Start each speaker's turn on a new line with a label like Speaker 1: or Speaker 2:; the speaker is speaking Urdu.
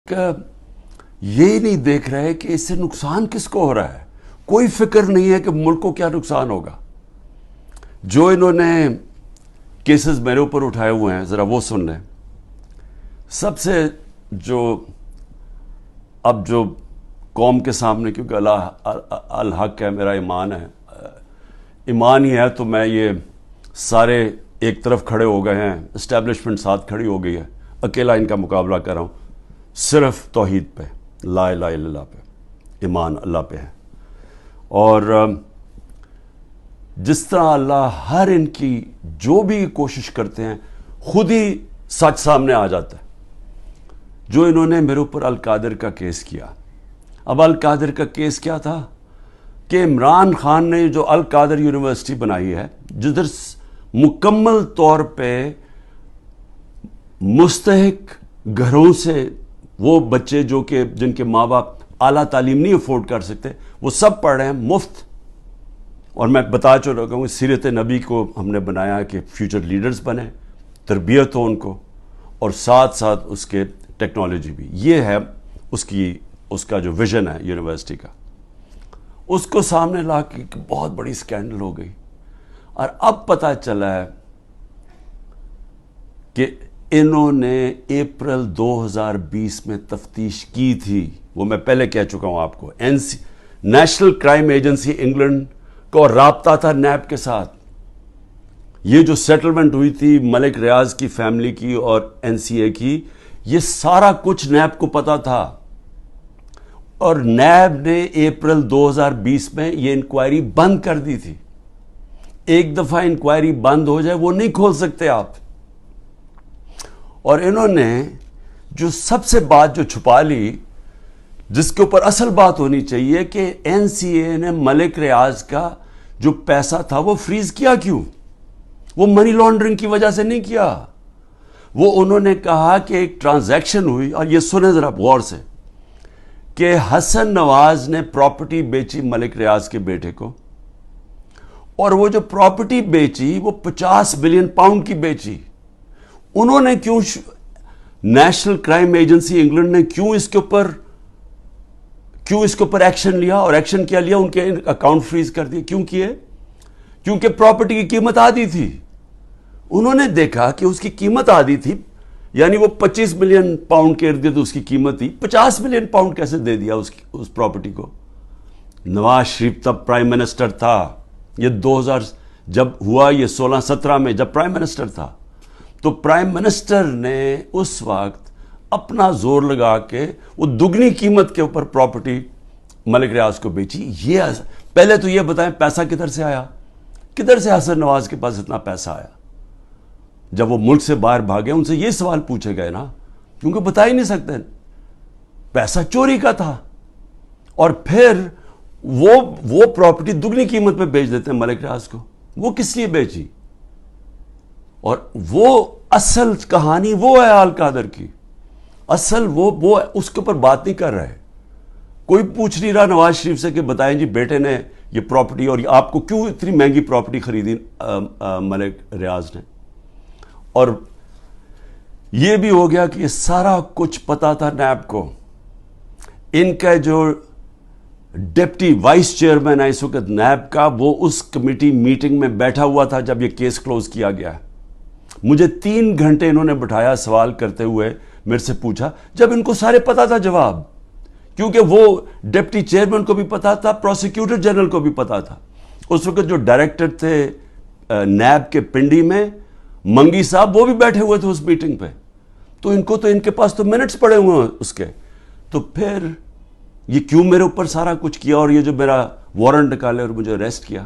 Speaker 1: کہ یہ نہیں دیکھ رہے کہ اس سے نقصان کس کو ہو رہا ہے. کوئی فکر نہیں ہے کہ ملک کو کیا نقصان ہوگا. جو انہوں نے کیسز میرے اوپر اٹھائے ہوئے ہیں ذرا وہ سن لیں. سب سے جو قوم کے سامنے، کیونکہ اللہ الحق ہے، میرا ایمان ہے، ایمان ہی ہے، تو میں یہ سارے ایک طرف کھڑے ہو گئے ہیں، اسٹیبلشمنٹ ساتھ کھڑی ہو گئی ہے، اکیلا ان کا مقابلہ کر رہا ہوں. صرف توحید پہ، لا الہ الا اللہ پہ، ایمان اللہ پہ ہے. اور جس طرح اللہ ہر ان کی جو بھی کوشش کرتے ہیں خود ہی سچ سامنے آ جاتا ہے. جو انہوں نے میرے اوپر القادر کا کیس کیا، اب القادر کا کیس کیا تھا کہ عمران خان نے جو القادر یونیورسٹی بنائی ہے، جدھر مکمل طور پہ مستحق گھروں سے وہ بچے جو کہ جن کے ماں باپ اعلیٰ تعلیم نہیں افورڈ کر سکتے، وہ سب پڑھ رہے ہیں مفت. اور میں بتا چکا ہوں، سیرت نبی کو ہم نے بنایا کہ فیوچر لیڈرز بنے، تربیت ہو ان کو، اور ساتھ ساتھ اس کے ٹیکنالوجی بھی. یہ ہے اس کا جو ویژن ہے یونیورسٹی کا. اس کو سامنے لا کے بہت بڑی سکینڈل ہو گئی. اور اب پتہ چلا ہے کہ انہوں نے اپریل 2020 میں تفتیش کی تھی. وہ میں پہلے کہہ چکا ہوں آپ کو. نیشنل کرائم ایجنسی انگلینڈ کو رابطہ تھا نیب کے ساتھ. یہ جو سیٹلمنٹ ہوئی تھی ملک ریاض کی فیملی کی اور این سی اے کی، یہ سارا کچھ نیب کو پتا تھا. اور نیب نے اپریل 2020 میں یہ انکوائری بند کر دی تھی. ایک دفعہ انکوائری بند ہو جائے وہ نہیں کھول سکتے آپ. اور انہوں نے جو سب سے بات جو چھپا لی، جس کے اوپر اصل بات ہونی چاہیے، کہ این سی اے نے ملک ریاض کا جو پیسہ تھا وہ فریز کیا کیوں؟ وہ منی لانڈرنگ کی وجہ سے نہیں کیا. وہ انہوں نے کہا کہ ایک ٹرانزیکشن ہوئی، اور یہ سنیں ذرا غور سے، کہ حسن نواز نے پراپرٹی بیچی ملک ریاض کے بیٹے کو، اور وہ جو پراپرٹی بیچی وہ 50 بلین پاؤنڈ کی بیچی. انہوں نے کیوں، نیشنل کرائم ایجنسی انگلینڈ نے کیوں اس کے اوپر ایکشن لیا؟ اور ایکشن کیا لیا؟ ان کے اکاؤنٹ فریز کر دیے. کیوں کیے؟ کیونکہ پراپرٹی کی قیمت آدھی تھی. انہوں نے دیکھا کہ اس کی قیمت آدھی تھی، یعنی وہ 25 ملین پاؤنڈ کے ارد گرد اس کی قیمت تھی. 50 ملین پاؤنڈ کیسے دے دیا اس پراپرٹی کو؟ نواز شریف تب پرائم منسٹر تھا. یہ 2000 جب ہوا، یہ 16-17 میں جب پرائم منسٹر تھا، تو پرائم منسٹر نے اس وقت اپنا زور لگا کے وہ دگنی قیمت کے اوپر پراپرٹی ملک ریاض کو بیچی. یہ پہلے تو یہ بتائیں پیسہ کدھر سے آیا؟ کدھر سے حسن نواز کے پاس اتنا پیسہ آیا؟ جب وہ ملک سے باہر بھاگے ان سے یہ سوال پوچھے گئے نا، کیونکہ بتا ہی نہیں سکتے. پیسہ چوری کا تھا. اور پھر وہ پراپرٹی دگنی قیمت پہ بیچ دیتے ہیں ملک ریاض کو. وہ کس لیے بیچی؟ اور وہ اصل کہانی وہ ہے القادر کی. اصل وہ اس کے اوپر بات نہیں کر رہے. کوئی پوچھ نہیں رہا نواز شریف سے کہ بتائیں جی بیٹے نے یہ پراپرٹی، اور آپ کو کیوں اتنی مہنگی پراپرٹی خریدی ملک ریاض نے. اور یہ بھی ہو گیا کہ یہ سارا کچھ پتا تھا نیب کو. ان کا جو ڈپٹی وائس چیئرمین ہے اس وقت نیب کا، وہ اس کمیٹی میٹنگ میں بیٹھا ہوا تھا جب یہ کیس کلوز کیا گیا. مجھے 3 گھنٹے انہوں نے بٹھایا سوال کرتے ہوئے، میرے سے پوچھا، جب ان کو سارے پتا تھا جواب. کیونکہ وہ ڈپٹی چیئرمین کو بھی پتا تھا، پروسیکیوٹر جنرل کو بھی پتا تھا. اس وقت جو ڈائریکٹر تھے نیب کے پنڈی میں، منگی صاحب، وہ بھی بیٹھے ہوئے تھے اس میٹنگ پہ. تو ان کے پاس تو منٹس پڑے ہوئے ہیں اس کے. تو پھر یہ کیوں میرے اوپر سارا کچھ کیا، اور یہ جو میرا وارنٹ نکالے اور مجھے اریسٹ کیا.